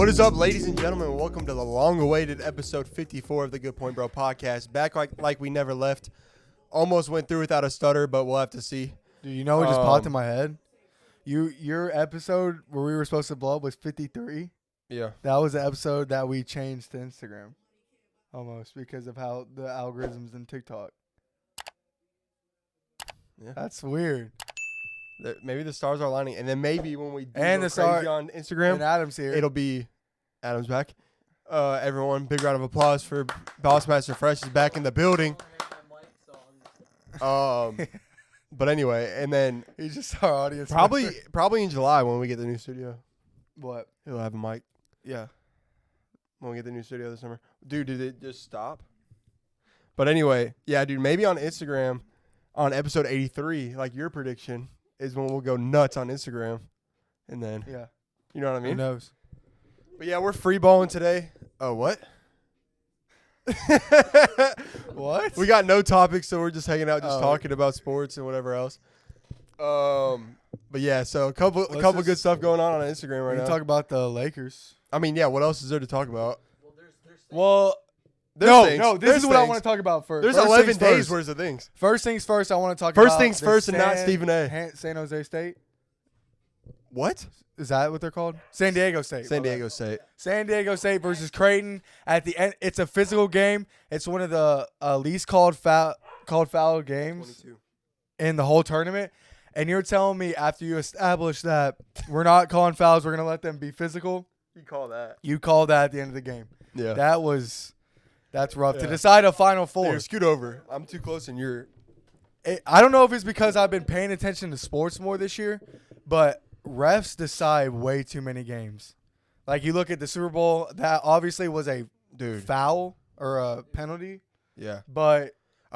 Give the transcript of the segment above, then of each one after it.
What is up, ladies and gentlemen? Welcome to the long-awaited episode 54 of the Good Point Bro podcast. Back like we never left. Almost went through without a stutter, but we'll have to see. Dude, you know what just popped in my head? Your episode where we were supposed to blow up was 53. Yeah. That was the episode that we changed to Instagram. Almost because of how the algorithms in TikTok. Yeah. That's weird. Maybe the stars are aligning, and then maybe when we do and go the crazy on Instagram, and Adam's here. It'll be Adam's back. Everyone, big round of applause for Bossmaster Fresh is back in the building. But anyway, and then he's just our audience. Probably in July when we get the new studio. What? He'll have a mic. Yeah. When we get the new studio this summer. Dude, did it just stop? But anyway, yeah, dude, maybe on Instagram on episode 83, like your prediction, is when we'll go nuts on Instagram. And then, yeah, you know what I mean? Who knows? But yeah, we're free balling today. Oh, what? What? We got no topics, so we're just hanging out, just talking about sports and whatever else. But yeah, so a couple good stuff going on Instagram right now. We can talk about the Lakers. I mean, yeah, what else is there to talk about? This is what I want to talk about first. There's 11 days worth of things. First things first, I want to talk about First things first and not Stephen A. San Jose State. What? Is that what they're called? San Diego State. San Diego State. San Diego State versus Creighton. At the end, it's a physical game. It's one of the least called foul games 22. In the whole tournament. And you're telling me after you establish that we're not calling fouls, we're going to let them be physical? You call that. You call that at the end of the game. Yeah. That's rough. Yeah. To decide a Final Four. Hey, scoot over. I'm too close and you're... I don't know if it's because I've been paying attention to sports more this year, but refs decide way too many games. Like, you look at the Super Bowl, that obviously was a foul or a penalty. Yeah. But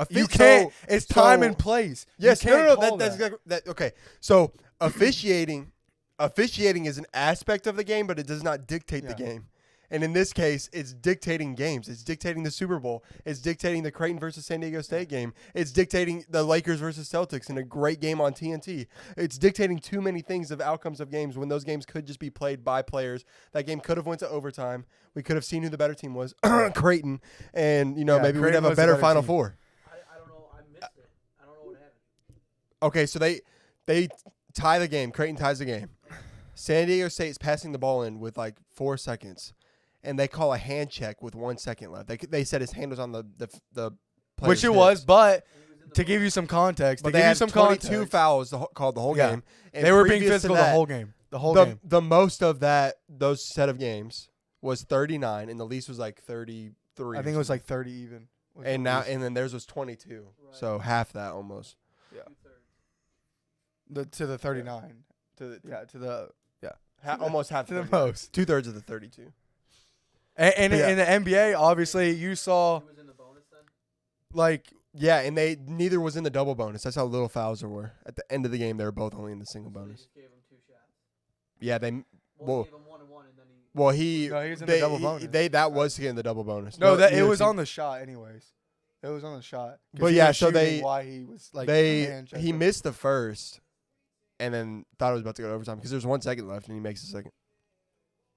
you can't. It's time and place. Yes. That's okay. So officiating is an aspect of the game, but it does not dictate the game. And in this case, it's dictating games. It's dictating the Super Bowl. It's dictating the Creighton versus San Diego State game. It's dictating the Lakers versus Celtics in a great game on TNT. It's dictating too many things of outcomes of games when those games could just be played by players. That game could have went to overtime. We could have seen who the better team was, Creighton, and maybe we'd have a better Final Four. I don't know. I missed it. I don't know what happened. Okay, so they tie the game. Creighton ties the game. San Diego State's passing the ball in with like 4 seconds. And they call a hand check with 1 second left. They said his hand was on the player's which it hips. Was, but to give you some context, but they had 22 fouls called the whole game. And they were being physical the whole game. Game. The most of those set of games was 39, and the least was like 33. I think it was like 30 even. And then theirs was 22, right. So half that almost. Yeah. To the 39. Almost half to the most. 2/3 of the 32. And in the NBA, obviously, you saw, He was in the bonus then? like, yeah, and neither was in the double bonus. That's how little fouls there were. At the end of the game, they were both only in the single bonus. They just gave him 2 shots. Yeah, Gave him 1 and 1, and then he. Well, he was in the double bonus. That was getting the double bonus. It was on the shot, anyways. It was on the shot. But yeah, so why he was like he missed the first, and then thought it was about to go to overtime because there's 1 second left, and he makes the second.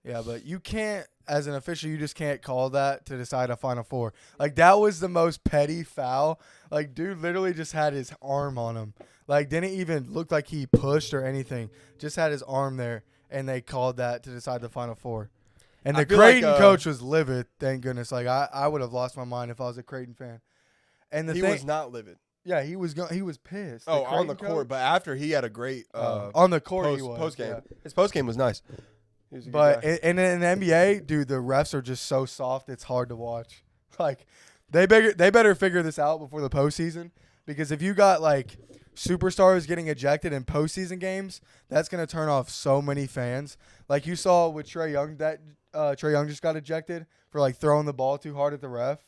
Yeah, but you can't, as an official, you just can't call that to decide a Final Four. Like, that was the most petty foul. Like, dude literally just had his arm on him. Like, didn't even look like he pushed or anything. Just had his arm there, and they called that to decide the Final Four. And the Creighton coach was livid, thank goodness. Like, I would have lost my mind if I was a Creighton fan. And he was not livid. Yeah, he was pissed. Oh, on the court, but after he had a great on the court he was. Post game. Yeah. His post game was nice. But in the NBA, dude, the refs are just so soft. It's hard to watch. Like, they better figure this out before the postseason, because if you got like superstars getting ejected in postseason games, that's gonna turn off so many fans. Like you saw with Trae Young, that Trae Young just got ejected for like throwing the ball too hard at the ref,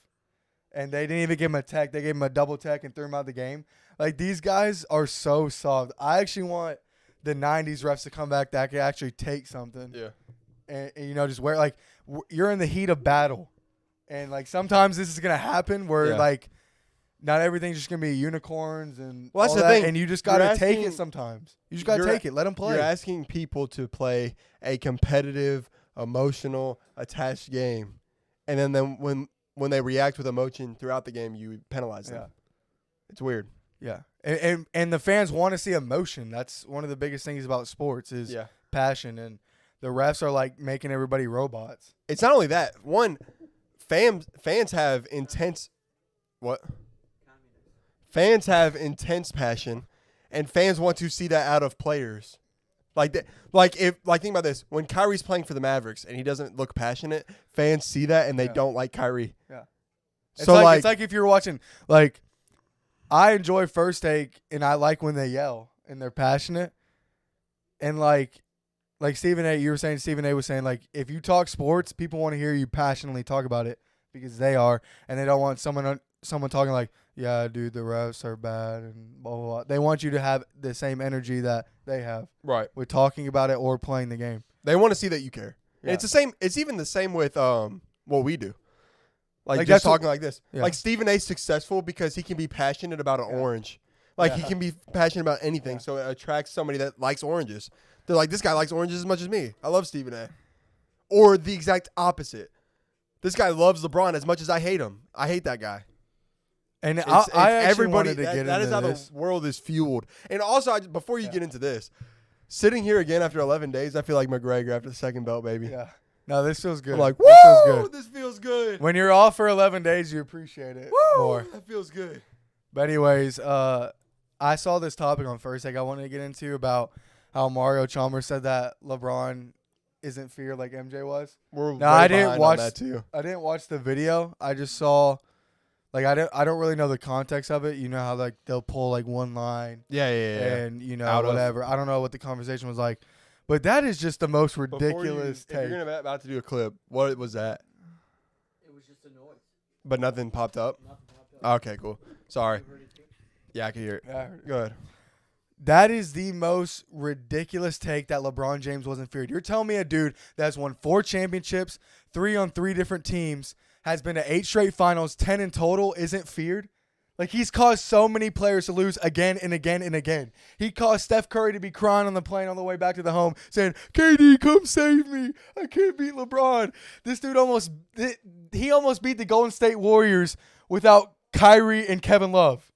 and they didn't even give him a tech. They gave him a double tech and threw him out of the game. Like, these guys are so soft. I actually want the 90s refs to come back that could actually take something. Yeah. And just wear, like, you're in the heat of battle. And, like, sometimes this is going to happen where, like, not everything's just going to be unicorns and that's all the that. thing. And you just got to take it sometimes. You just got to take it. Let them play. You're asking people to play a competitive emotional, attached game, and then when they react with emotion throughout the game, you penalize them. Yeah. It's weird. Yeah. And the fans want to see emotion. That's one of the biggest things about sports is passion. And the refs are like making everybody robots. It's not only that. One, fans have intense what? Fans have intense passion, and fans want to see that out of players. Think about this. When Kyrie's playing for the Mavericks and he doesn't look passionate, fans see that and they don't like Kyrie. Yeah. So it's like if you're watching, like, I enjoy First Take and I like when they yell and they're passionate. And like Stephen A, you were saying, Stephen A was saying, like, if you talk sports, people want to hear you passionately talk about it because they are, and they don't want someone talking like, yeah, dude, the refs are bad and blah, blah, blah. They want you to have the same energy that they have. Right. With talking about it or playing the game. They want to see that you care. Yeah. And it's the same. It's even the same with what we do. Like that's just talking like this. Yeah. Like Stephen A's successful because he can be passionate about an orange. Like he can be passionate about anything. So it attracts somebody that likes oranges. They're like, this guy likes oranges as much as me. I love Stephen A. Or the exact opposite. This guy loves LeBron as much as I hate him. I hate that guy. And It's I actually everybody. wanted to get That into is how this. the world is fueled. And also, before you get into this, sitting here again after 11 days, I feel like McGregor after the second belt, baby. Yeah. No, this feels good. I'm like, This feels woo, good. this feels good. When you're off for 11 days, you appreciate it more. That feels good. But anyways, I saw this topic on First Take I wanted to get into about how Mario Chalmers said that LeBron isn't feared like MJ was. We're Now, way I didn't behind watch on that too. I didn't watch the video. I just saw, like, I don't really know the context of it. You know how, like, they'll pull, like, one line Yeah. and, you know, Out of- whatever. I don't know what the conversation was like. But that is just the most Before ridiculous if you're take. about to do a clip, what was that? It was just a noise. But nothing popped up? Nothing popped up. Okay, cool. Sorry. You heard it too? Yeah, I can hear it. Yeah, I heard it. Go ahead. That is the most ridiculous take that LeBron James wasn't feared. You're telling me a dude that has won 4 championships, 3 on 3 different teams, has been to 8 straight finals, 10 in total, isn't feared? Like, he's caused so many players to lose again and again and again. He caused Steph Curry to be crying on the plane on the way back to the home saying, KD, come save me. I can't beat LeBron. This dude almost beat the Golden State Warriors without Kyrie and Kevin Love.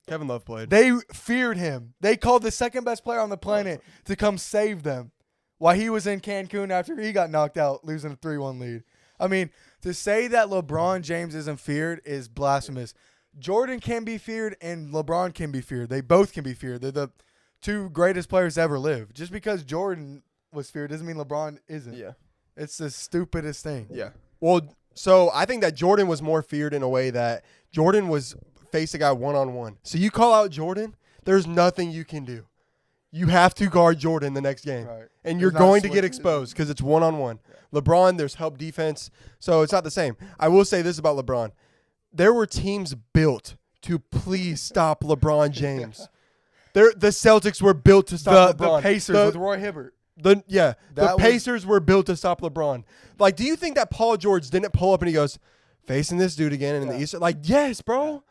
Kevin Love played. They feared him. They called the second best player on the planet to come save them while he was in Cancun after he got knocked out, losing a 3-1 lead. I mean, to say that LeBron James isn't feared is blasphemous. Jordan can be feared and LeBron can be feared. They both can be feared. They're the 2 greatest players to ever live. Just because Jordan was feared doesn't mean LeBron isn't. Yeah. It's the stupidest thing. Yeah. Well, so I think that Jordan was more feared in a way that Jordan was faced a guy one-on-one. So you call out Jordan, there's nothing you can do. You have to guard Jordan the next game. Right. And you're There's not going to get switches. exposed because it's one-on-one. LeBron, there's help defense. So it's not the same. I will say this about LeBron. There were teams built to please stop LeBron James. The Celtics were built to stop LeBron. The Pacers with Roy Hibbert. The That was- Pacers were built to stop LeBron. Like, do you think that Paul George didn't pull up and he goes, facing this dude again in the East? Like, yes, bro.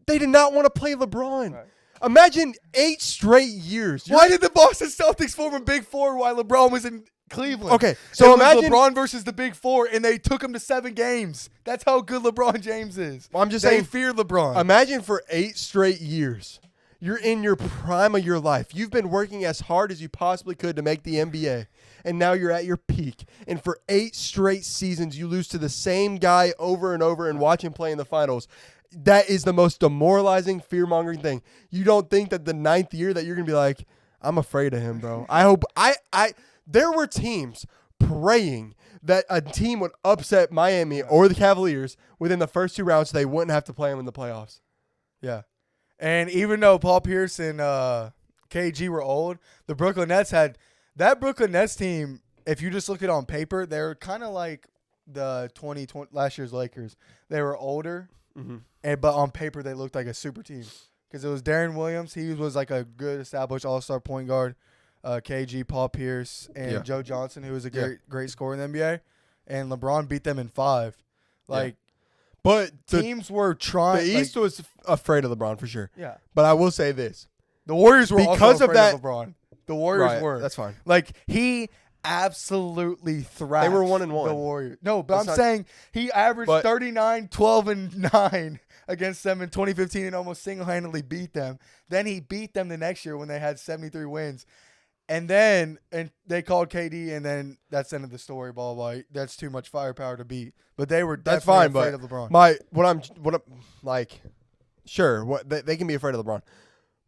They did not want to play LeBron. Right. Imagine 8 straight years. Why did the Boston Celtics form a Big Four while LeBron was in Cleveland? Okay, so It was imagine LeBron versus the Big Four, and they took him to 7 games. That's how good LeBron James is. Well, I'm just they saying, fear LeBron. imagine for 8 straight years. You're in your prime of your life. You've been working as hard as you possibly could to make the NBA. And now you're at your peak. And for 8 straight seasons, you lose to the same guy over and over and watch him play in the finals. That is the most demoralizing, fear-mongering thing. You don't think that the 9th year that you're going to be like, I'm afraid of him, bro. I hope there were teams praying that a team would upset Miami or the Cavaliers within the first 2 rounds so they wouldn't have to play them in the playoffs. Yeah. And even though Paul Pierce and KG were old, the Brooklyn Nets had that Brooklyn Nets team. If you just look at it on paper, they're kind of like the 2020 last year's Lakers. They were older, but on paper they looked like a super team because it was Darren Williams. He was like a good established all-star point guard. KG, Paul Pierce, and Joe Johnson, who was a great scorer in the NBA, and LeBron beat them in 5. But teams were trying. The East was afraid of LeBron for sure. Yeah. But I will say this. The Warriors were Because also of afraid that- of LeBron. The Warriors were. That's fine. Like, he absolutely thrashed. They were 1-1. The Warriors. No, but That's I'm not- saying he averaged 39, 12, and 9 against them in 2015 and almost single-handedly beat them. Then he beat them the next year when they had 73 wins. And then they called KD, and then that's the end of the story. Blah blah. Blah. That's too much firepower to beat. But they were That's definitely fine, afraid but of LeBron. what I'm like, sure, they can be afraid of LeBron,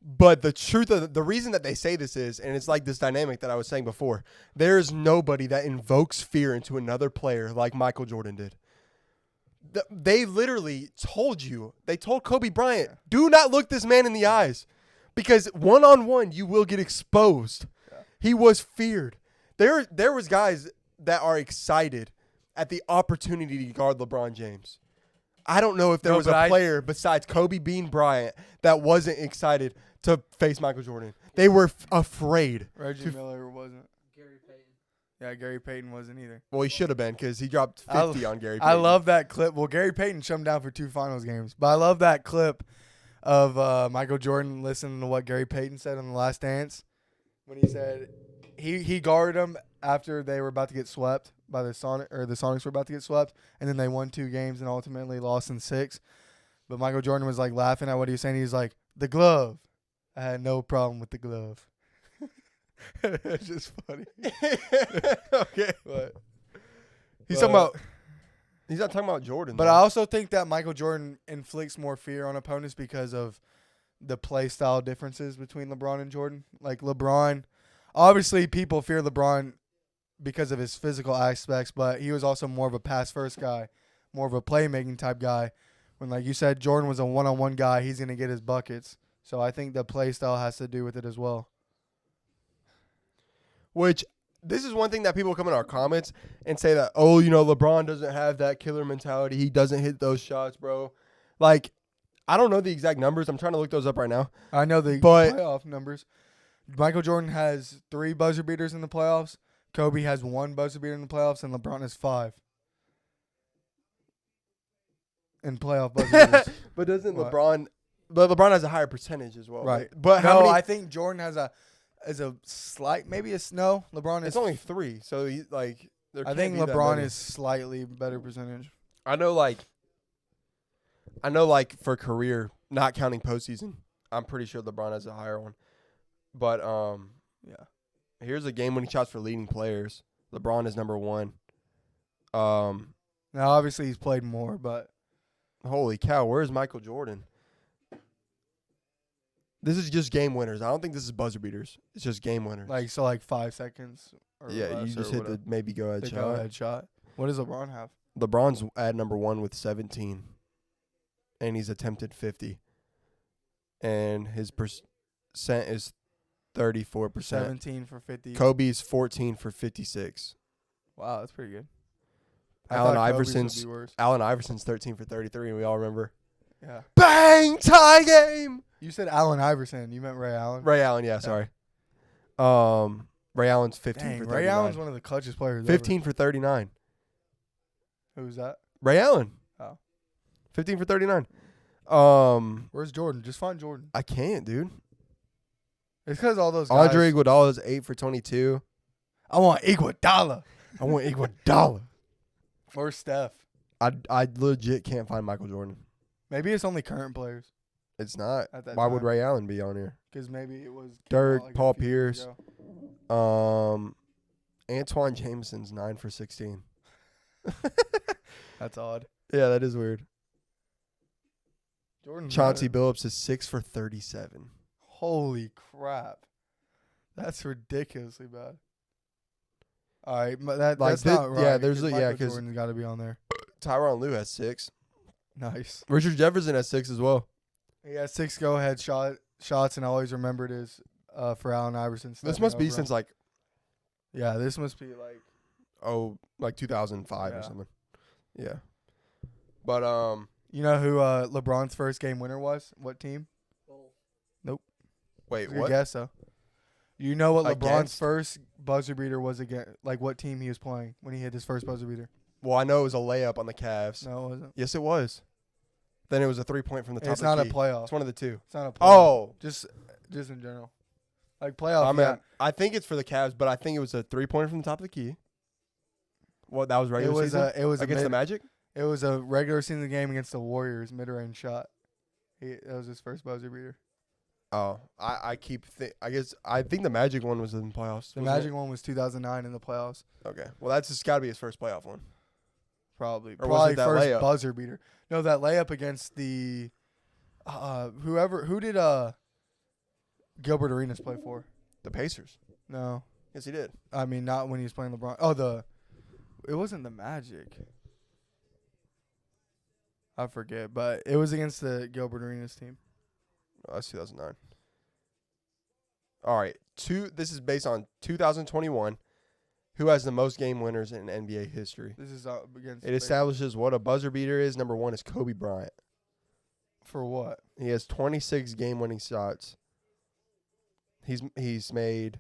but the truth of the reason that they say this is, and it's like this dynamic that I was saying before. There is nobody that invokes fear into another player like Michael Jordan did. They literally told you. They told Kobe Bryant, do not look this man in the eyes, because one-on-one you will get exposed. He was feared. There was guys that are excited at the opportunity to guard LeBron James. I don't know if there was a player besides Kobe Bean Bryant that wasn't excited to face Michael Jordan. They were afraid. Reggie Miller wasn't. Gary Payton. Yeah, Gary Payton wasn't either. Well, he should have been because he dropped 50 on Gary Payton. I love that clip. Well, Gary Payton shut him down for 2 finals games. But I love that clip of Michael Jordan listening to what Gary Payton said on The Last Dance. When he said he guarded them after they were about to get swept by the Sonics were about to get swept, and then they won 2 games and ultimately lost in 6. But Michael Jordan was like laughing at what he was saying. He was like, "The glove, I had no problem with the glove." It's just funny. Okay, But he's talking about. He's not talking about Jordan. But though. I also think that Michael Jordan inflicts more fear on opponents because of the play style differences between LeBron and Jordan. Like LeBron, obviously people fear LeBron because of his physical aspects, but he was also more of a pass first guy, more of a playmaking type guy. When, like you said, Jordan was a one-on-one guy, he's going to get his buckets. So I think the play style has to do with it as well. Which this is one thing that people come in our comments and say that, oh, you know, LeBron doesn't have that killer mentality. He doesn't hit those shots, bro. Like, I don't know the exact numbers. I'm trying to look those up right now. I know the But- playoff numbers. Michael Jordan has 3 buzzer beaters in the playoffs. Kobe has 1 buzzer beater in the playoffs, and LeBron has 5 in playoff buzzer beaters. But doesn't What? LeBron? But LeBron has a higher percentage as well. Right. But how No, many? I think Jordan has a slight, maybe a no. LeBron is. it's only 3. So he like. There I can't think be that LeBron many. is slightly better percentage. I know, like for career, not counting postseason, I'm pretty sure LeBron has a higher one. But Yeah. here's a game-winning shots for leading players. LeBron is number 1. Now, obviously, he's played more, but Holy cow, where's Michael Jordan? This is just game winners. I don't think this is buzzer beaters. It's just game winners. like 5 seconds. Or yeah, less you just or hit whatever. the maybe go ahead The shot. go-ahead shot. What does LeBron have? LeBron's at number 1 with 17, and he's attempted 50, and his percent is 34%. 17 for 50. Kobe's 14 for 56. Wow, that's pretty good. Allen I thought Kobe's would Iverson's be worse. Allen Iverson's 13 for 33, and we all remember. Yeah. Bang! Tie game! You said Allen Iverson. You meant Ray Allen? Ray Allen, yeah, sorry. Ray Allen's 15 Dang, for 39. Ray Allen's one of the clutchest players 15 for 39. ever. Who's that? Ray Allen. Oh. 15 for 39. Where's Jordan? Just find Jordan. I can't, dude. It's because all those guys. Andre Iguodala is 8 for 22. I want Iguodala. I want Iguodala. Or Steph. I legit can't find Michael Jordan. Maybe it's only current players. It's not. At that Why would time. Ray Allen be on here? Because maybe it was Dirk, like a Paul few years Pierce. ago. Antoine Jameson's 9 for 16. That's odd. Yeah, that is weird. Jordan Chauncey Billups is 6 for 37. Holy crap. That's ridiculously bad. All right, but that's Like, not right. yeah, there's 'cause because Jordan's got to be on there. Tyronn Lue has 6. Nice. Richard Jefferson has 6 as well. He has 6 go-ahead shots, and always remembered is for Allen Iverson. This stepping must be over him. since like this must be like 2005 Yeah. or something. Yeah. But you know who LeBron's first game winner was? What team? Bulls. wait, Good what? guess though. You know what LeBron's Against? first buzzer beater was again? Like what team he was playing when he hit his first buzzer beater? Well, I know it was a layup on the Cavs. No, it wasn't. Yes, it was. Then it was a 3-point from the top It's of the not a key. playoff. It's one of the two. It's not a playoff. Oh, Just in general. Like playoff. I think it's for the Cavs, but I think it was a 3-pointer from the top of the key. What, that was regular season? It was against the Magic? It was a regular season game against the Warriors, mid-range shot. That was his first buzzer beater. Oh, I think the Magic one was in the playoffs. The Magic one was 2009 in the playoffs. Okay. Well, that's just got to be his first playoff one. Probably Or was it that first layup? buzzer beater. No, that layup against the who did Gilbert Arenas play for? The Pacers. No. Yes, he did. I mean, not when he was playing LeBron. It wasn't the Magic. I forget, but it was against the Gilbert Arenas team. Oh, that's 2009. All right. This is based on 2021. Who has the most game winners in NBA history? This is against. It establishes what a buzzer beater is. Number 1 is Kobe Bryant. For what? He has 26 game-winning shots. He's made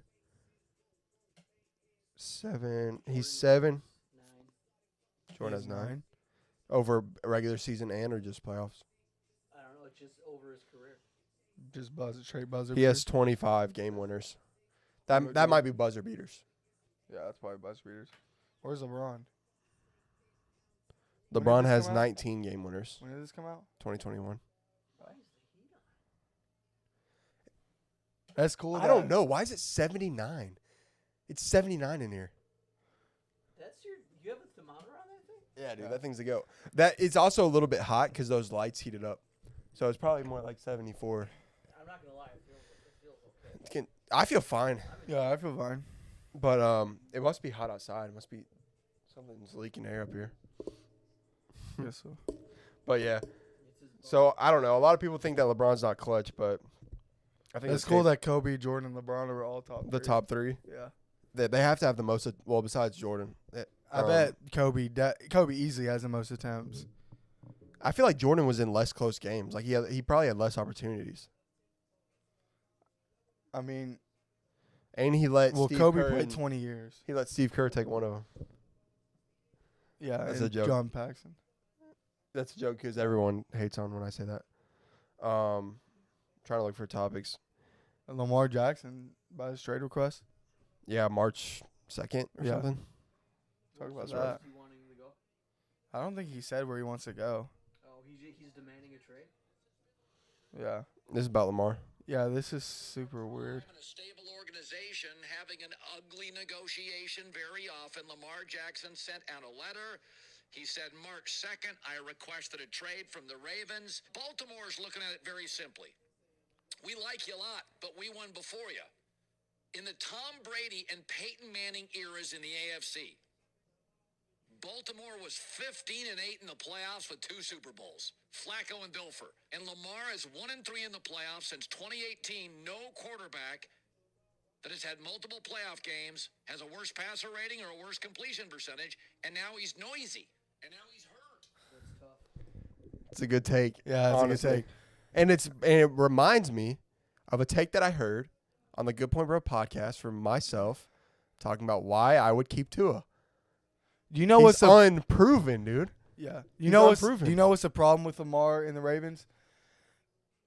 7. He's 7. 9. Jordan has 9. Over regular season and or just playoffs. I don't know. It's just over his career. Just straight buzzer. He has 25 game winners. That might be buzzer beaters. Yeah, that's probably buzzer beaters. Where's LeBron? LeBron this has come out? 19 game winners. When did this come out? 2021. Why is the heat on? That's cool. I don't know. Why is it 79? It's 79 in here. That's you have a thermometer on that thing? Yeah, dude, that thing's a go. That it's also a little bit hot because those lights heated up, so it's probably more like 74. I'm not gonna lie. It feels okay. I feel fine, Yeah, I feel fine. but it must be hot outside. It must be something's leaking air up here. Yes, so. But yeah, It's his so I don't know. A lot of people think that LeBron's not clutch, but I think It's cool that Kobe, Jordan, and LeBron are all top. the three. top 3 Yeah. they have to have the most. Well, besides Jordan, I bet Kobe easily has the most attempts. I feel like Jordan was in less close games. Like he probably had less opportunities, I mean, and he let Steve Kobe Kerr played 20 years. He let Steve Kerr take one of them. Yeah, That's and a joke. John Paxson. That's a joke because everyone hates on when I say that. Trying to look for topics. And Lamar Jackson by his trade request. Yeah, March 2nd or Yeah. something. Talk about Where's that. he wanting to go? I don't think he said where he wants to go. Oh, he's demanding a trade. Yeah. This is about Lamar. Yeah, this is super weird. In a stable organization having an ugly negotiation very often, Lamar Jackson sent out a letter. He said, March 2nd, I requested a trade from the Ravens. Baltimore's looking at it very simply. We like you a lot, but we won before you. In the Tom Brady and Peyton Manning eras in the AFC, Baltimore was 15-8 in the playoffs with 2 Super Bowls. Flacco and Dilfer. And Lamar is 1-3 in the playoffs since 2018. No quarterback that has had multiple playoff games has a worse passer rating or a worse completion percentage. And now he's noisy. And now he's hurt. That's tough. It's a good take. Yeah, it's honestly. a good take. And it reminds me of a take that I heard on the Good Point Bro podcast from myself talking about why I would keep Tua. You know He's what's the unproven, dude. Yeah. He's unproven. Do you know what's the problem with Lamar and the Ravens?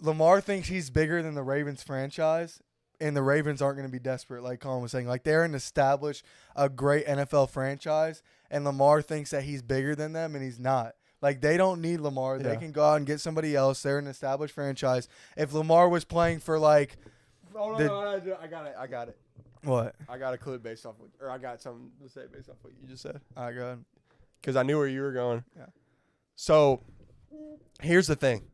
Lamar thinks he's bigger than the Ravens franchise, and the Ravens aren't going to be desperate, like Colin was saying. Like, they're an established, a great NFL franchise, and Lamar thinks that he's bigger than them, and he's not. Like, they don't need Lamar. Yeah. They can go out and get somebody else. They're an established franchise. If Lamar was playing for, like, Oh, no, I got it. what? I got a clue based off or I got something to say based off what you just said. All right, go ahead. Because I knew where you were going. Yeah. So, here's the thing.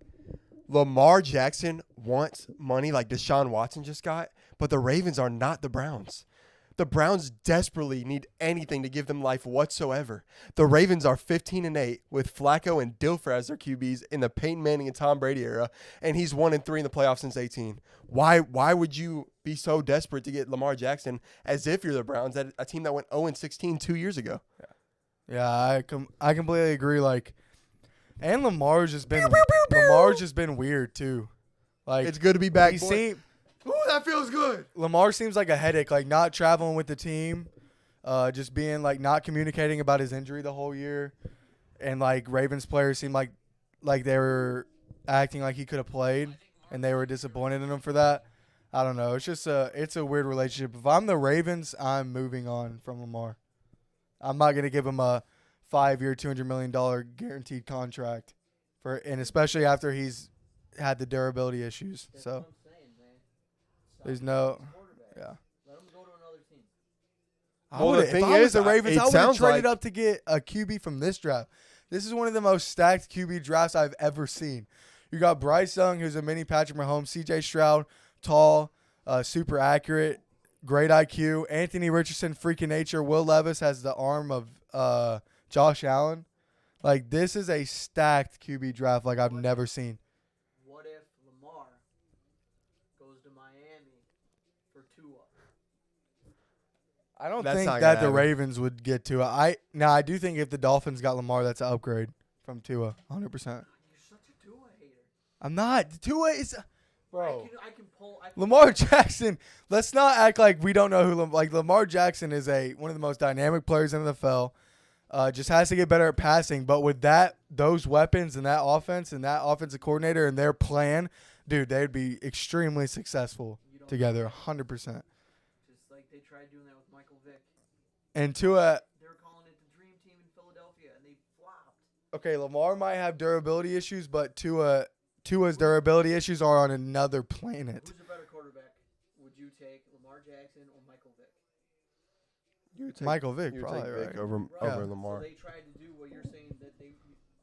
Lamar Jackson wants money like Deshaun Watson just got, but the Ravens are not the Browns. The Browns desperately need anything to give them life whatsoever. The Ravens are 15-8 with Flacco and Dilfer as their QBs in the Peyton Manning and Tom Brady era, and he's 1-3 in the playoffs since 18. Why would you be so desperate to get Lamar Jackson as if you're the Browns, a team that went 0-16 2 years ago? Yeah, I completely agree. Like, and Lamar's just been weird too. Like, It's good to be back. he boy. seem- Ooh, that feels good. Lamar seems like a headache. Like, not traveling with the team, just being like not communicating about his injury the whole year, and like Ravens players seem like they were acting like he could have played, and they were disappointed in him for that. I don't know. It's just it's a weird relationship. If I'm the Ravens, I'm moving on from Lamar. I'm not gonna give him a 5-year, $200 million guaranteed contract and especially after he's had the durability issues. That's So what I'm saying, man. Stop there's playing no, quarterback. yeah. Let him go to another team. Well, the thing If I was is, the Ravens, it I would have sounds traded like- up to get a QB from this draft. This is one of the most stacked QB drafts I've ever seen. You got Bryce Young, who's a mini Patrick Mahomes, CJ Stroud, tall, super accurate, great IQ. Anthony Richardson, freaking nature. Will Levis has the arm of Josh Allen. Like, this is a stacked QB draft like I've never seen. What if Lamar goes to Miami for Tua? I don't That's think not that gonna the happen. Ravens would get Tua. I do think if the Dolphins got Lamar, that's an upgrade from Tua, 100%. You're such a Tua hater. I'm not. Tua is, bro. I can pull. I can Lamar Jackson. Let's not act like we don't know who. Lamar Jackson is one of the most dynamic players in the NFL. Just has to get better at passing. But with those weapons and that offense and that offensive coordinator and their plan, dude, they'd be extremely successful together, 100%. Just like they tried doing that with Michael Vick. And Tua, They were calling it the dream team in Philadelphia, and they flopped. okay, Lamar might have durability issues, but Tua's durability issues are on another planet. Who's a better quarterback? Would you take Lamar Jackson or Michael Vick? You would Michael Vick, you would probably, take Vick right? over Yeah. Lamar. So they tried to do what you're saying that they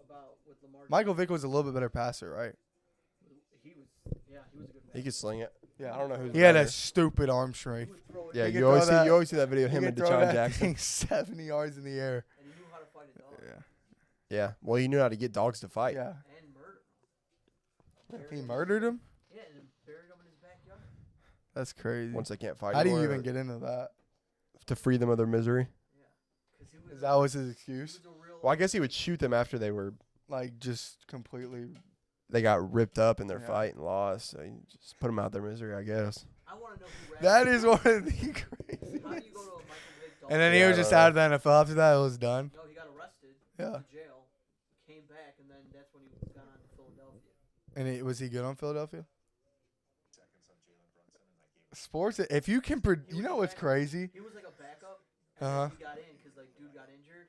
about with Lamar. Michael Vick was a little bit better passer, right? He was a good. He could sling it. Yeah. I don't know who's He had better. a stupid arm He strength. would throw it. Yeah, He could you always throw that- see that video of He him and could throw Deshaun that Jackson. thing 70 yards in the air. And he knew how to fight a dog. Yeah. Yeah, well, he knew how to get dogs to fight. Yeah. And murder. He murdered him? Yeah, and buried him in his backyard. That's crazy. Once they can't fight How do you anymore, even get into that? to free them of their misery? Yeah, because he was. Is that was his he excuse? was a real. Well, I guess he would shoot them after Like, just completely. they got ripped up in their Yeah. fight and lost. So you just put them out of their misery, I guess. I want to know who. That is one of the How do crazy. you go to a Michael Vick dog? And then he Yeah, was I just don't out of the NFL after that. It was done. No, he got arrested. Yeah. Went to jail. Came back, and then that's when he got on to Philadelphia. And was he good on Philadelphia? Sports, if you can, He you was know a what's backup. crazy? He was like a backup, and Uh-huh. then he got in because like dude got injured,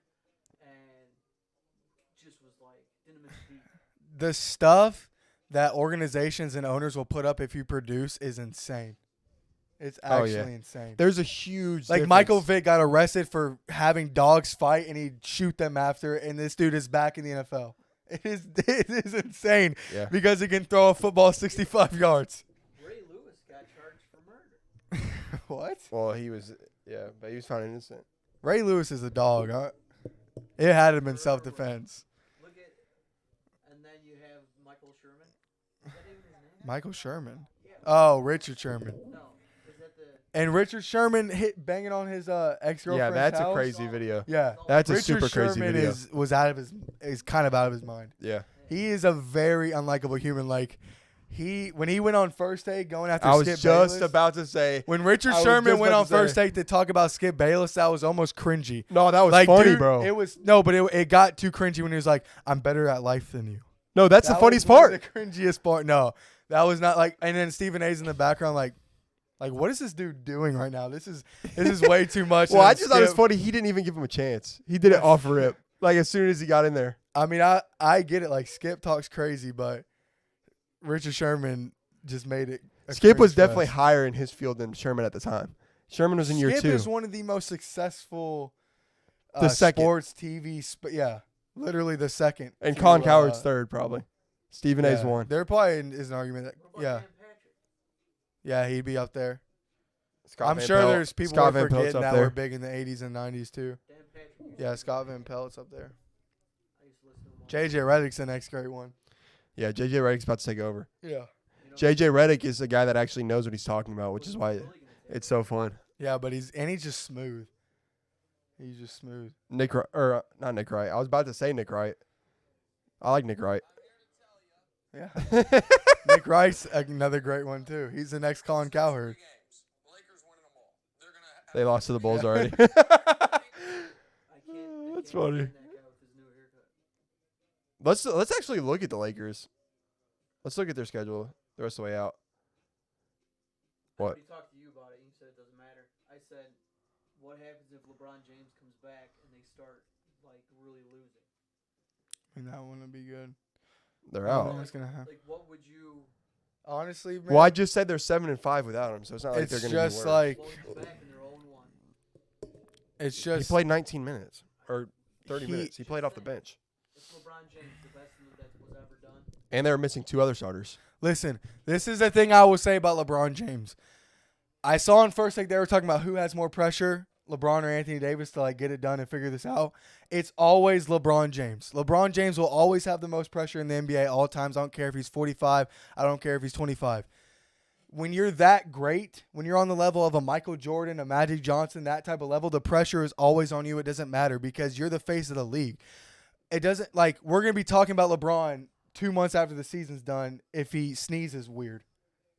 and just was like didn't miss a beat. The stuff that organizations and owners will put up if you produce is insane. It's Oh, actually yeah. insane. There's a huge Like difference. Michael Vick got arrested for having dogs fight and he'd shoot them after, and this dude is back in the NFL. It is insane Yeah. because he can throw a football 65 yards. Ray Lewis got charged for murder. What? Well, he was, yeah, but he was found innocent. Ray Lewis is a dog. Huh? It had to have been self-defense. Look at, and then you have Michael Sherman. Is that even his name? Michael Sherman. Yeah. Oh, Richard Sherman. No, is that the? And Richard Sherman banging on his ex-girlfriend's Yeah, that's a house. crazy video. Yeah, That's a Richard super crazy Sherman video. was out of is kind of out of his mind. Yeah. He is a very unlikable human. Like when he went on First Take going after I was Skip just Bayless, about to say. when Richard I was Sherman just went about on to say- First Take to talk about Skip Bayless, that was almost cringy. No, that was Like, funny, dude, bro. It was no, but it got too cringy when he was like, "I'm better at life than you." No, that's the That funniest was one of part. The cringiest part. No, that was not like. And then Stephen A's in the background, like, what is this dude doing right now? This is way too much. Well, And I then just thought it was Skip- funny. He didn't even give him a chance. He did it off rip. Like, as soon as he got in there. I mean, I get it. Like Skip talks crazy, but Richard Sherman just made it. a Skip was cringe definitely fest. higher in his field than Sherman at the time. Sherman was in year Skip 2. is one of the most successful The second. sports TV. Yeah, literally the second. And to, Colin Coward's third, probably. Stephen A's yeah. one. There probably is an argument that What about yeah, Dan Patrick? yeah, he'd be up there. Scott I'm Van sure Pelt- there's people Scott who are Van Pelt's forgetting up that there. were big in the 80s and 90s too. Dan Patrick. Yeah, Scott Van Pelt's up there. I used to listen to him. JJ Redick's the next great one. Yeah, JJ Redick's about to take over. Yeah. You know, JJ Redick is a guy that actually knows what he's talking about, which is why Billy gonna take it's so fun. Yeah, but he's just smooth. He's just smooth. Nick Wright, or not Nick Wright. I was about to say Nick Wright. I like Nick Wright. Yeah. Nick Wright's another great one too. He's the next Colin Cowherd. They lost to the Bulls already. I can't. That's stand funny. that guy with his new haircut. Let's actually look at the Lakers. Let's look at their schedule the rest of the way out. What? already talked to you about it. You said it doesn't matter. I said, what happens if LeBron James comes back and they start like really losing? And that wouldn't be good. They're I don't out. think it's gonna happen. Like, what would you? Honestly, man. Well, I just said they're 7-5 without him, so it's not like it's they're going to be just worse. like Well, he's back in their own one. it's He just played 19 minutes or 30 He- minutes. He played off the bench. It's LeBron James, the best thing that was ever done. And they were missing 2 other starters. Listen, this is the thing I will say about LeBron James. I saw in first take they were talking about who has more pressure, LeBron or Anthony Davis, to like get it done and figure this out. It's always LeBron James. LeBron James will always have the most pressure in the NBA all times. I don't care if he's 45. I don't care if he's 25. When you're that great, when you're on the level of a Michael Jordan, a Magic Johnson, that type of level, the pressure is always on you. It doesn't matter because you're the face of the league. It doesn't like we're going to be talking about LeBron 2 months after the season's done if he sneezes weird.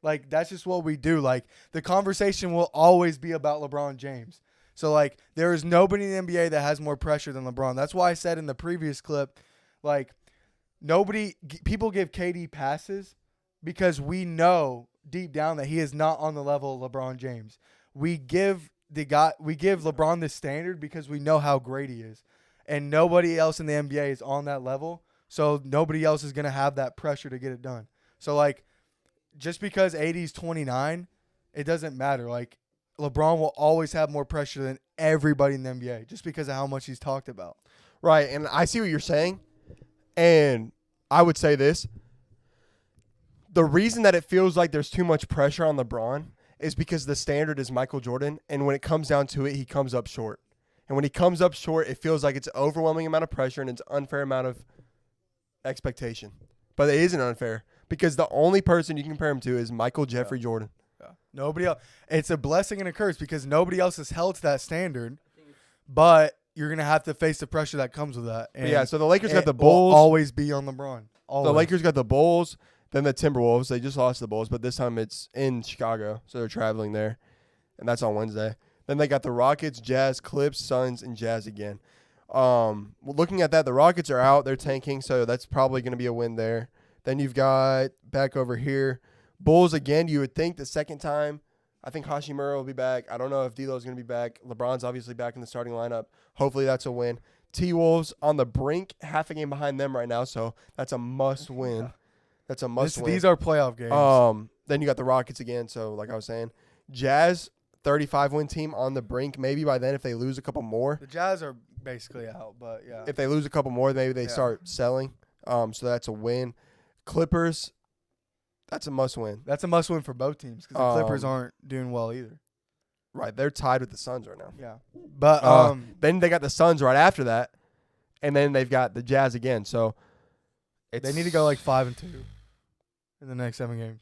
Like, that's just what we do. Like, the conversation will always be about LeBron James. So, like, there is nobody in the NBA that has more pressure than LeBron. That's why I said in the previous clip, like, people give KD passes because we know deep down that he is not on the level of LeBron James. We give LeBron the standard because we know how great he is. And nobody else in the NBA is on that level. So, nobody else is going to have that pressure to get it done. So, like, just because AD's 29, it doesn't matter. Like, LeBron will always have more pressure than everybody in the NBA just because of how much he's talked about. Right, and I see what you're saying. And I would say this. The reason that it feels like there's too much pressure on LeBron is because the standard is Michael Jordan, and when it comes down to it, he comes up short. And when he comes up short, it feels like it's an overwhelming amount of pressure and it's an unfair amount of expectation. But it isn't unfair. Because the only person you can compare him to is Michael Jeffrey Jordan. Yeah. Nobody else. It's a blessing and a curse because nobody else is held to that standard. But you're gonna have to face the pressure that comes with that. And Yeah, so the Lakers got it the will Bulls. always be on LeBron. Always. The Lakers got the Bulls, then the Timberwolves. They just lost the Bulls, but this time it's in Chicago, so they're traveling there, and that's on Wednesday. Then they got the Rockets, Jazz, Clips, Suns, and Jazz again. Looking at that, the Rockets are out. They're tanking, so that's probably going to be a win there. Then you've got back over here, Bulls again. You would think the second time, I think Hashimura will be back. I don't know if D'Lo's going to be back. LeBron's obviously back in the starting lineup. Hopefully that's a win. T-Wolves on the brink, half a game behind them right now, so that's a must win. That's a must win. These are playoff games. Then you got the Rockets again, so like I was saying, Jazz, 35-win team on the brink. Maybe by then if they lose a couple more. The Jazz are basically out, but yeah. If they lose a couple more, maybe they start selling. So that's a win. Clippers, that's a must-win. That's a must-win for both teams because the Clippers aren't doing well either. Right, they're tied with the Suns right now. Yeah, but then they got the Suns right after that, and then they've got the Jazz again. So they need to go like 5-2 in the next 7 games.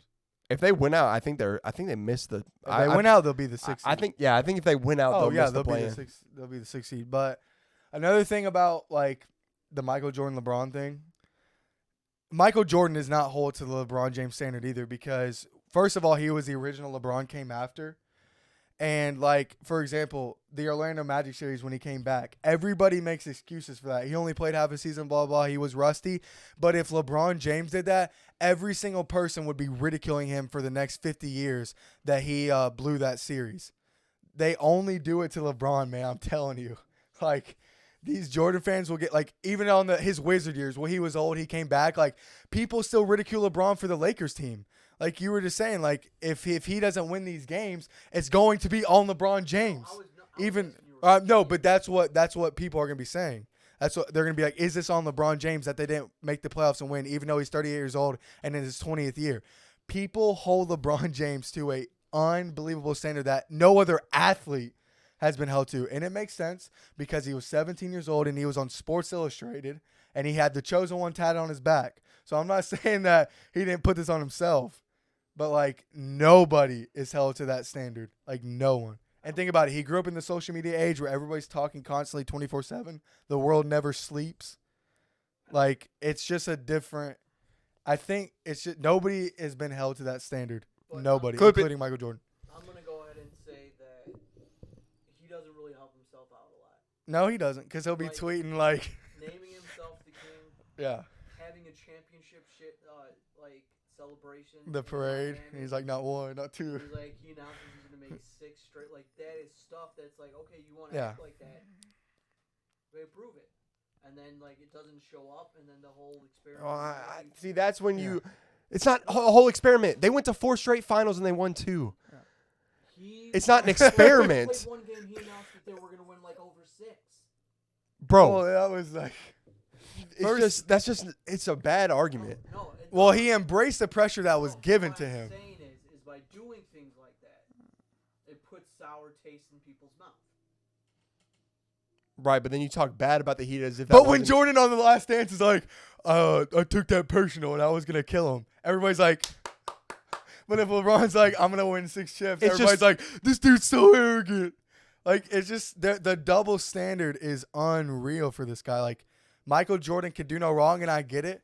If they win out, I think they missed the. If they win out, they'll be the 6th. I think if they win out, they'll be play-in. they'll be the 6th seed. But another thing about like the Michael Jordan LeBron thing. Michael Jordan does not hold to the LeBron James standard either because, first of all, he was the original LeBron, came after. And, like, for example, the Orlando Magic series when he came back, everybody makes excuses for that. He only played half a season, blah, blah, he was rusty. But if LeBron James did that, every single person would be ridiculing him for the next 50 years that he blew that series. They only do it to LeBron, man, I'm telling you. Like, these Jordan fans will get, like, even on his Wizard years, when he was old, he came back. Like, people still ridicule LeBron for the Lakers team. Like you were just saying, like, if he doesn't win these games, it's going to be on LeBron James. No, but that's what people are going to be saying. That's what they're going to be like, is this on LeBron James that they didn't make the playoffs and win, even though he's 38 years old and in his 20th year? People hold LeBron James to a unbelievable standard that no other athlete has been held to. And it makes sense because he was 17 years old and he was on Sports Illustrated and he had the Chosen One tatted on his back. So I'm not saying that he didn't put this on himself, but like nobody is held to that standard. Like no one. And think about it. He grew up in the social media age where everybody's talking constantly 24/7. The world never sleeps. Like it's just a different. I think it's just nobody has been held to that standard. But Nobody, Clip it. including Michael Jordan. I'm gonna go ahead and say that he doesn't really help himself out a lot. No, he doesn't, because he'll be Like- tweeting like, Naming himself the king, yeah. having a championship shit, like celebration. The in parade. Miami. He's like, not one, not two. He's like, he announces he's gonna make 6 straight. Like that is stuff that's like, okay, you want to Yeah. act like that, they prove it, and then like it doesn't show up, and then the whole experiment. See, that's when you. It's not a whole experiment. They went to 4 straight finals and they won 2. It's not an experiment. He played one game. He announced that they were gonna win like over 6. Bro, Oh, that was like. it's a bad argument. No. Well, he embraced the pressure that was given what to I'm him. saying is by doing things like that, it puts sour taste in people's mouth. Right, but then you talk bad about the Heat as if. But when Jordan on The Last Dance is like, I took that personal and I was gonna kill him, everybody's like. But if LeBron's like, I'm gonna win 6 chips, everybody's like, this dude's so arrogant. Like, it's just the double standard is unreal for this guy. Like, Michael Jordan can do no wrong, and I get it.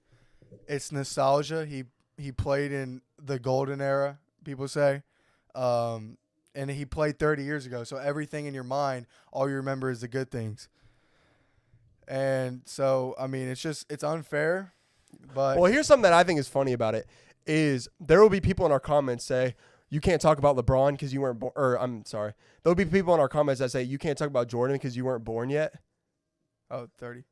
It's nostalgia. He played in the golden era, people say, and he played 30 years ago. So everything in your mind, all you remember is the good things. And so, I mean, it's unfair. But well, here's something that I think is funny about it. Is there will be people in our comments say you can't talk about LeBron because you weren't born. Or I'm sorry, there'll be people in our comments that say you can't talk about Jordan because you weren't born yet. 30.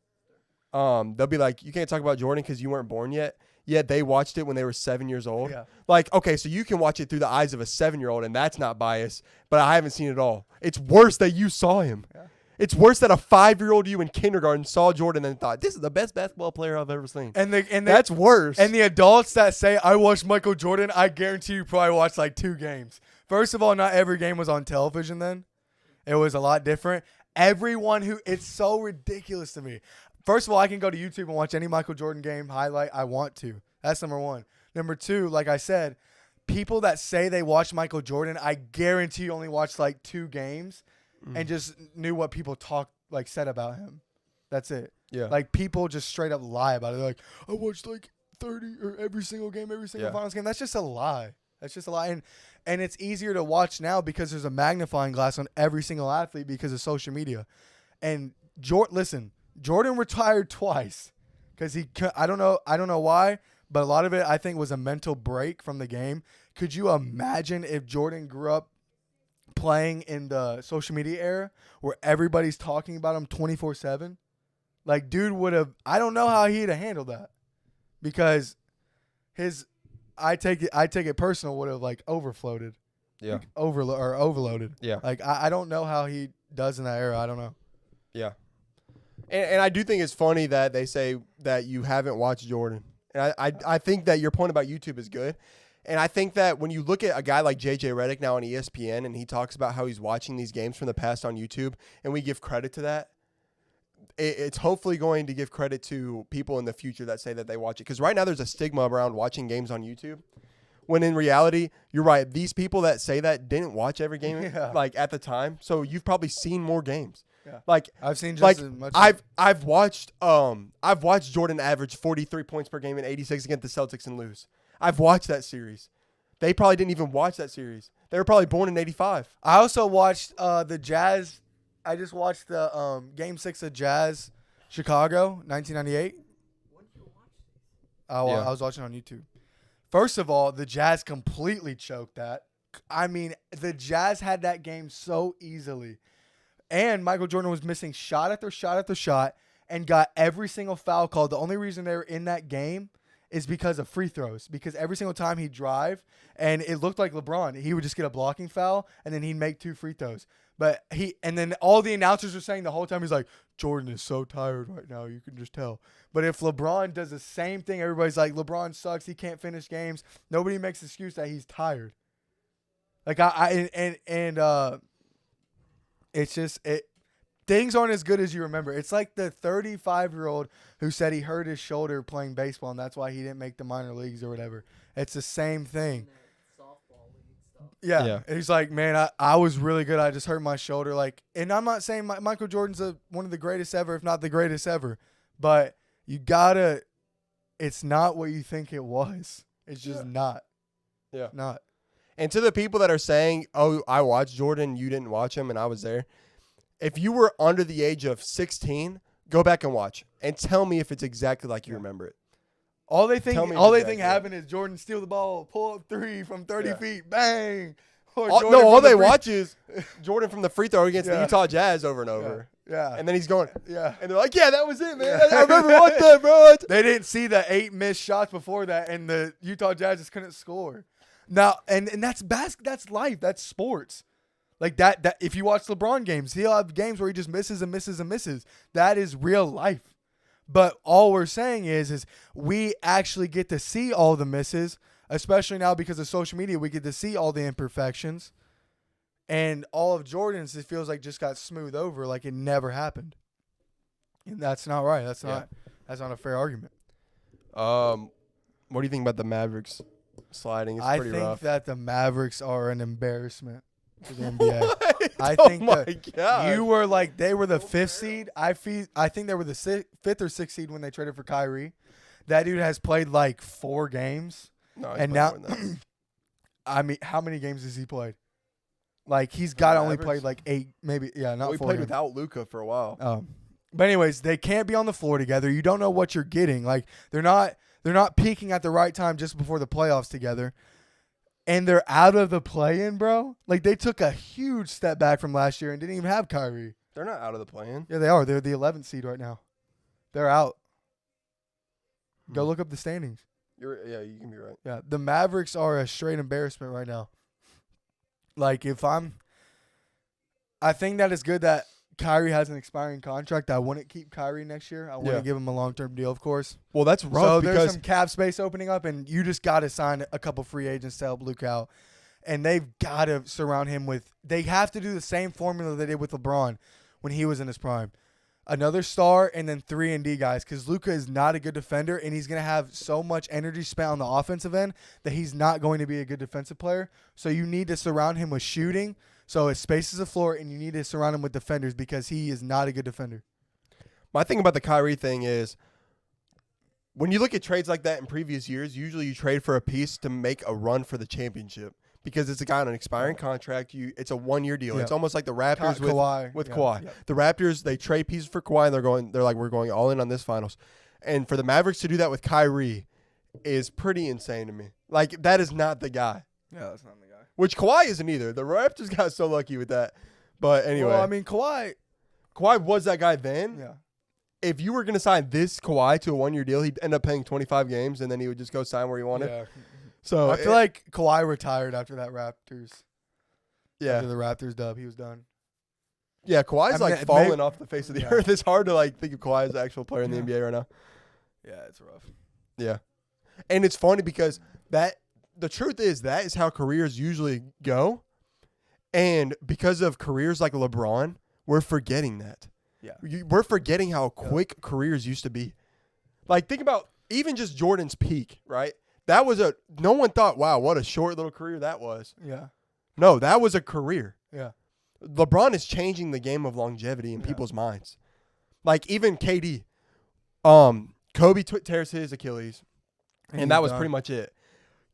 They'll be like, you can't talk about Jordan because you weren't born yet. Yet they watched it when they were 7 years old. Yeah. Like, okay, so you can watch it through the eyes of a 7-year-old, and that's not biased. But I haven't seen it all. It's worse that you saw him. Yeah. It's worse that a 5-year-old you in kindergarten saw Jordan and thought, this is the best basketball player I've ever seen. And that's worse. And the adults that say, I watched Michael Jordan, I guarantee you probably watched like 2 games. First of all, not every game was on television then. It was a lot different. It's so ridiculous to me. First of all, I can go to YouTube and watch any Michael Jordan game highlight I want to. That's number 1. Number 2, like I said, people that say they watched Michael Jordan, I guarantee you only watched like 2 games. And just knew what people said about him. That's it. Yeah. Like, people just straight up lie about it. They're like, I watched like 30 or every single game, every single finals game. That's just a lie. That's just a lie. And it's easier to watch now because there's a magnifying glass on every single athlete because of social media. And Jordan retired twice because I don't know why, but a lot of it I think was a mental break from the game. Could you imagine if Jordan grew up playing in the social media era where everybody's talking about him 24/7? Like, dude would have, I don't know how he'd have handled that because I take it personal, would have like overfloated. Yeah. Like, overloaded. Yeah. Like, I don't know how he does in that era. I don't know. Yeah. And I do think it's funny that they say that you haven't watched Jordan. And I think that your point about YouTube is good. And I think that when you look at a guy like J.J. Redick now on ESPN and he talks about how he's watching these games from the past on YouTube and we give credit to that, it's hopefully going to give credit to people in the future that say that they watch it. Because right now there's a stigma around watching games on YouTube. When in reality, you're right. These people that say that didn't watch every game at the time. So you've probably seen more games. Yeah. Like I've seen just as much. I've watched Jordan average 43 points per game in 86 against the Celtics and lose. I've watched that series. They probably didn't even watch that series. They were probably born in 85. I also watched the Jazz. I just watched the Game 6 of Jazz Chicago 1998. When did you watch this? I was watching on YouTube. First of all, the Jazz completely choked that. I mean, the Jazz had that game so easily. And Michael Jordan was missing shot after shot after shot and got every single foul called. The only reason they were in that game is because of free throws. Because every single time he'd drive, and it looked like LeBron, he would just get a blocking foul, and then he'd make 2 free throws. And then all the announcers were saying the whole time, he's like, Jordan is so tired right now, you can just tell. But if LeBron does the same thing, everybody's like, LeBron sucks, he can't finish games. Nobody makes the excuse that he's tired. Like, it's just things aren't as good as you remember. It's like the 35-year-old who said he hurt his shoulder playing baseball, and that's why he didn't make the minor leagues or whatever. It's the same thing. Softball league stuff. Yeah. He's like, man, I was really good. I just hurt my shoulder. Like, and I'm not saying Michael Jordan's one of the greatest ever, if not the greatest ever. But you gotta. It's not what you think it was. It's just not. Yeah. Not. And to the people that are saying, oh, I watched Jordan, you didn't watch him, and I was there. If you were under the age of 16, go back and watch. And tell me if it's exactly like you remember it. All they think Tell me if it's accurate. happened is Jordan steal the ball, pull up 3 from 30 feet, bang. Or All, Jordan no, all from the they free- watch is Jordan from the free throw against the Yeah. Utah Jazz over and over. Yeah. And then he's going, Yeah. and they're like, yeah, that was it, man. I remember what that, bro. They didn't see the 8 missed shots before that, and the Utah Jazz just couldn't score. Now, and that's that's life. That's sports. Like that. If you watch LeBron games, he'll have games where he just misses and misses and misses. That is real life. But all we're saying is we actually get to see all the misses, especially now because of social media. We get to see all the imperfections, and all of Jordan's, it feels like just got smoothed over, like it never happened. And that's not right. That's not a fair argument. What do you think about the Mavericks sliding? It's I pretty think rough. that the Mavericks are an embarrassment to the NBA. What? I Oh think my that God. you were like they were the 5th seed. I think they were the 5th or 6th seed when they traded for Kyrie. That dude has played like 4 games, No, and now I mean, how many games has he played? Like he's got only Mavericks? played like 8, maybe. Yeah, not we 4 played games. without Luka for a while. But anyways, they can't be on the floor together. You don't know what you're getting. Like they're not peaking at the right time just before the playoffs together. And they're out of the play-in, bro. Like they took a huge step back from last year and didn't even have Kyrie. They're not out of the play-in. Yeah, they are. They're the 11th seed right now. They're out. Go Hmm. look up the standings. Yeah, you can be right. Yeah, the Mavericks are a straight embarrassment right now. Like I think that it's good that Kyrie has an expiring contract. I wouldn't keep Kyrie next year. I wouldn't give him a long-term deal, of course. Well, that's rough So there's because some cap space opening up, and you just got to sign a couple free agents to help Luke out. And they've got to surround him with – they have to do the same formula they did with LeBron when he was in his prime. Another star and then 3-and-D guys, because Luka is not a good defender, and he's going to have so much energy spent on the offensive end that he's not going to be a good defensive player. So you need to surround him with shooting so it spaces the floor, and you need to surround him with defenders because he is not a good defender. my thing about the Kyrie thing is when you look at trades like that in previous years, usually you trade for a piece to make a run for the championship because it's a guy on an expiring contract. It's a 1-year deal. Yeah. It's almost like the Raptors with Kawhi. Kawhi. Yeah. The Raptors, they trade pieces for Kawhi, and they're like, we're going all in on this finals. And for the Mavericks to do that with Kyrie is pretty insane to me. Like, that is not the guy. Yeah, that's not the guy. Which Kawhi isn't either. The Raptors got so lucky with that. But anyway, Well, I mean, Kawhi. Kawhi was that guy then. Yeah. If you were going to sign this Kawhi to a 1-year deal, he'd end up paying 25 games, and then he would just go sign where he wanted. Yeah. So I feel like Kawhi retired after that Raptors. yeah, After the Raptors dub, he was done. yeah. Kawhi's I mean, falling maybe- off the face of the Yeah. earth. It's hard to think of Kawhi as an actual player in the Yeah. NBA right now. Yeah, it's rough. Yeah, and it's funny because the truth is that is how careers usually go, and because of careers like LeBron, we're forgetting that. Yeah. We're forgetting how quick careers used to be. Like, think about even just Jordan's peak, right? That was no one thought, wow, what a short little career that was. Yeah. No, that was a career. Yeah. LeBron is changing the game of longevity in Yeah. people's minds. Like, even KD. Kobe tears his Achilles, and that was pretty much it.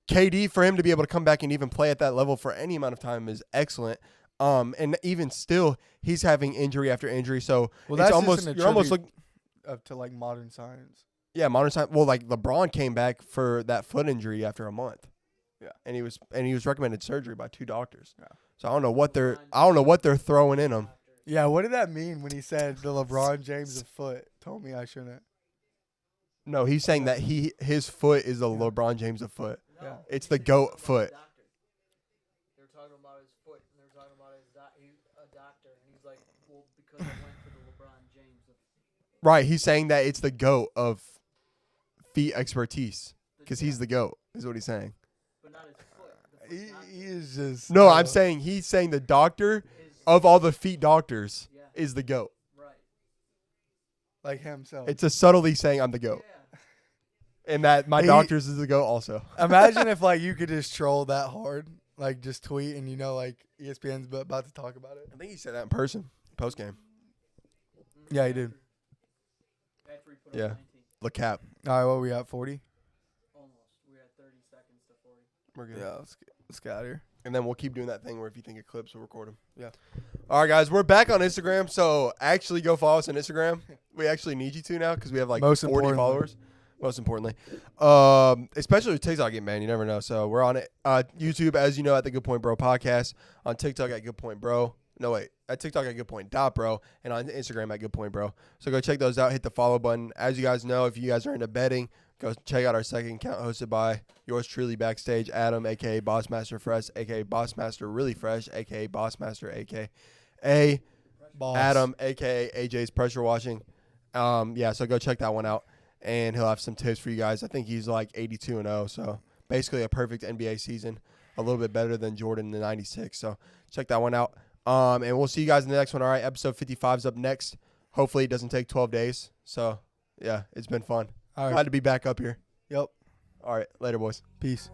KD, for him to be able to come back and even play at that level for any amount of time is excellent. And even still, he's having injury after injury. So Well, it's that's almost just an you're almost attribute looking. to like modern science. Yeah, modern time. Well, like LeBron came back for that foot injury after a month. Yeah. and he was recommended surgery by 2 doctors. Yeah. So I don't know what they're throwing in him. Yeah, what did that mean when he said the LeBron James of foot told me I shouldn't? No, he's saying that his foot is the LeBron James of foot. No, Yeah. It's the GOAT foot. They were talking about his foot, and they were talking about he's a doctor, and he's like, well, because I went to the LeBron James. Right, he's saying that it's the GOAT of feet expertise because he's the GOAT, is what he's saying. But not his foot. The foot's not- He is just No, I'm saying he's saying the doctor his- of all the feet doctors Yeah. is the GOAT. Right. like himself. It's a subtly saying I'm the GOAT. Yeah. And that my He- doctors is the GOAT also. Imagine if like you could just troll that hard, like just tweet and like ESPN's about to talk about it. I think he said that in person, post game. Yeah, he did. After he put Yeah. up 19. Look cap. All right, what we at 40? Almost. We're at 30 seconds to 40. We're good. Yeah, let's get out of here. And then we'll keep doing that thing where if you think of clips, we'll record them. Yeah. All right, guys, we're back on Instagram. So actually go follow us on Instagram. We actually need you to now because we have like Most 40 importantly. followers. Most importantly, especially with TikTok getting banned, you never know. So we're on it. YouTube, as you know, at the Good Point Bro podcast. On TikTok at Good Point Bro. No, wait. At TikTok at Good Point Bro, and on Instagram at Good Point Bro. So go check those out. Hit the follow button. As you guys know, if you guys are into betting, go check out our second account hosted by yours truly, Backstage Adam, aka Bossmaster Fresh, aka Bossmaster Really Fresh, aka Bossmaster, aka Boss. Adam, aka AJ's Pressure Washing. So go check that one out, and he'll have some tips for you guys. I think he's like 82-0, so basically a perfect NBA season, a little bit better than Jordan in the 96. So check that one out. And we'll see you guys in the next one. All right, episode 55 is up next. Hopefully it doesn't take 12 days. So, yeah, it's been fun. All right. Glad to be back up here. Yep. All right, later, boys. Peace.